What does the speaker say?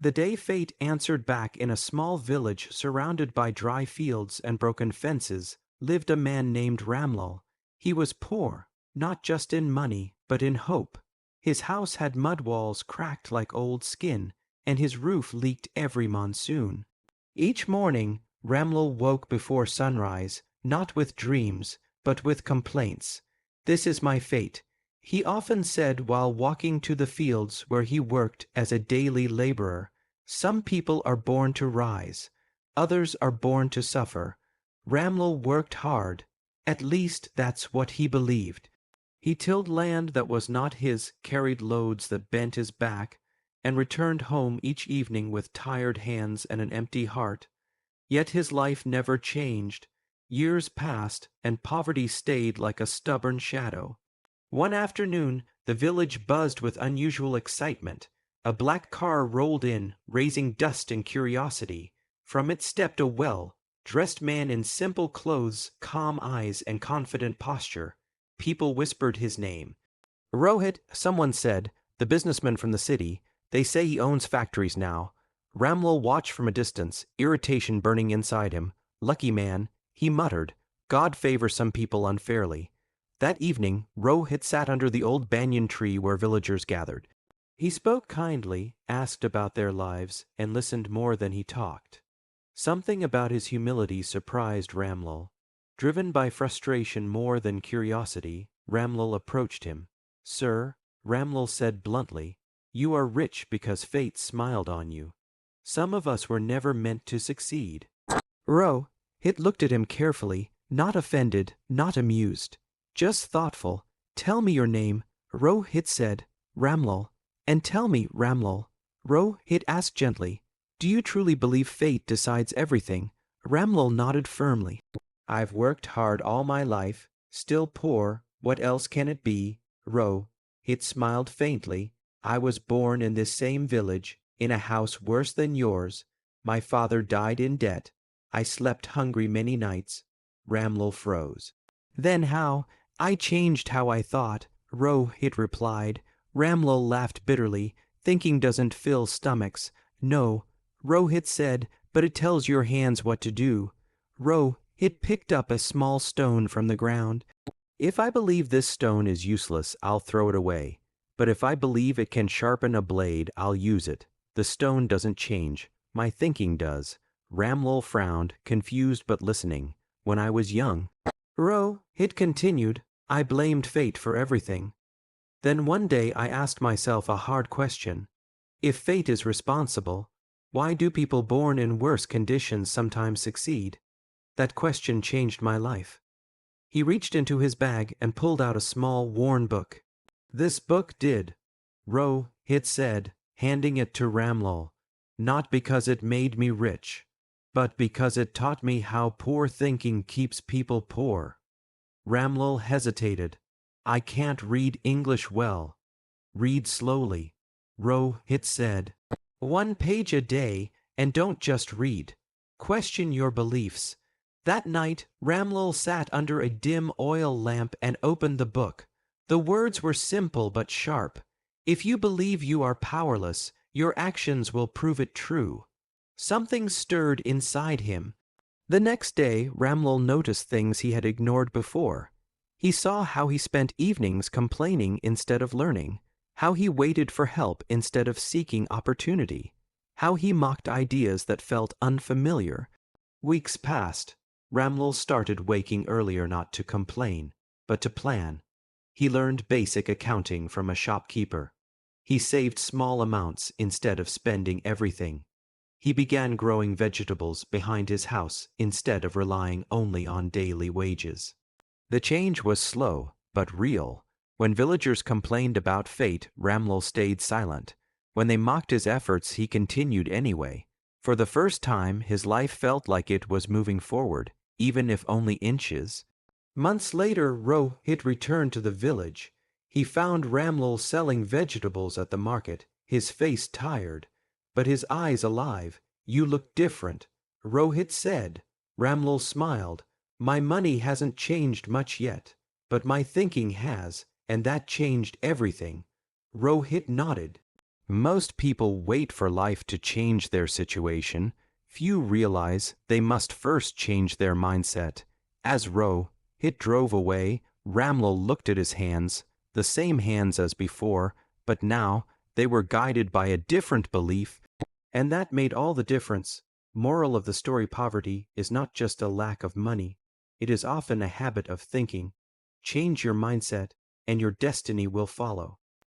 The day fate answered back in a small village surrounded by dry fields and broken fences lived a man named Ramlal. He was poor, not just in money, but in hope. His house had mud walls cracked like old skin, and his roof leaked every monsoon. Each morning, Ramlal woke before sunrise, not with dreams, but with complaints. "This is my fate," he often said while walking to the fields where he worked as a daily laborer. "Some people are born to rise. Others are born to suffer." Ramlal worked hard. At least that's what he believed. He tilled land that was not his, carried loads that bent his back, and returned home each evening with tired hands and an empty heart. Yet his life never changed. Years passed, and poverty stayed like a stubborn shadow. One afternoon, the village buzzed with unusual excitement. A black car rolled in, raising dust and curiosity. From it stepped a well-dressed man in simple clothes, calm eyes, and confident posture. People whispered his name. "Rohit," someone said, "the businessman from the city. They say he owns factories now." Ramlal watched from a distance, irritation burning inside him. "Lucky man," he muttered. "God favors some people unfairly." That evening, Rohit sat under the old banyan tree where villagers gathered. He spoke kindly, asked about their lives, and listened more than he talked. Something about his humility surprised Ramlal. Driven by frustration more than curiosity, Ramlal approached him. "Sir," Ramlal said bluntly, "you are rich because fate smiled on you. Some of us were never meant to succeed." Rohit looked at him carefully, not offended, not amused, just thoughtful. "Tell me your name," Rohit said. "Ramlal." "And tell me, Ramlal," Rohit asked gently, "do you truly believe fate decides everything?" Ramlal nodded firmly. "I've worked hard all my life, still poor, what else can it be?" Rohit smiled faintly. "I was born in this same village, in a house worse than yours. My father died in debt. I slept hungry many nights." Ramlal froze. "Then how?" "I changed how I thought," Rohit replied. Ramlal laughed bitterly. "Thinking doesn't fill stomachs." "No," Rohit said, "but it tells your hands what to do." Rohit picked up a small stone from the ground. "If I believe this stone is useless, I'll throw it away. But if I believe it can sharpen a blade, I'll use it. The stone doesn't change. My thinking does." Ramlal frowned, confused but listening. "When I was young," Rohit continued, "I blamed fate for everything. Then one day I asked myself a hard question. If fate is responsible, why do people born in worse conditions sometimes succeed? That question changed my life." He reached into his bag and pulled out a small, worn book. "This book did," Rohit said, handing it to Ramlal. "Not because it made me rich, but because it taught me how poor thinking keeps people poor." Ramlal hesitated. "I can't read English well." "Read slowly," Rohit said. "One page a day, and don't just read. Question your beliefs." That night, Ramlal sat under a dim oil lamp and opened the book. The words were simple but sharp. "If you believe you are powerless, your actions will prove it true." Something stirred inside him. The next day, Ramlal noticed things he had ignored before. He saw how he spent evenings complaining instead of learning, how he waited for help instead of seeking opportunity, how he mocked ideas that felt unfamiliar. Weeks passed. Ramlal started waking earlier not to complain, but to plan. He learned basic accounting from a shopkeeper. He saved small amounts instead of spending everything. He began growing vegetables behind his house instead of relying only on daily wages. The change was slow, but real. When villagers complained about fate, Ramlal stayed silent. When they mocked his efforts, he continued anyway. For the first time, his life felt like it was moving forward, even if only inches. Months later, Rohit returned to the village. He found Ramlal selling vegetables at the market, his face tired, but his eyes alive. "You look different," Rohit said. Ramlal smiled. "My money hasn't changed much yet, but my thinking has, and that changed everything." Rohit nodded. Most people wait for life to change their situation. Few realize they must first change their mindset. As Rohit drove away, Ramlal looked at his hands, the same hands as before, but now they were guided by a different belief, and that made all the difference. Moral of the story: poverty is not just a lack of money, it is often a habit of thinking. Change your mindset, and your destiny will follow.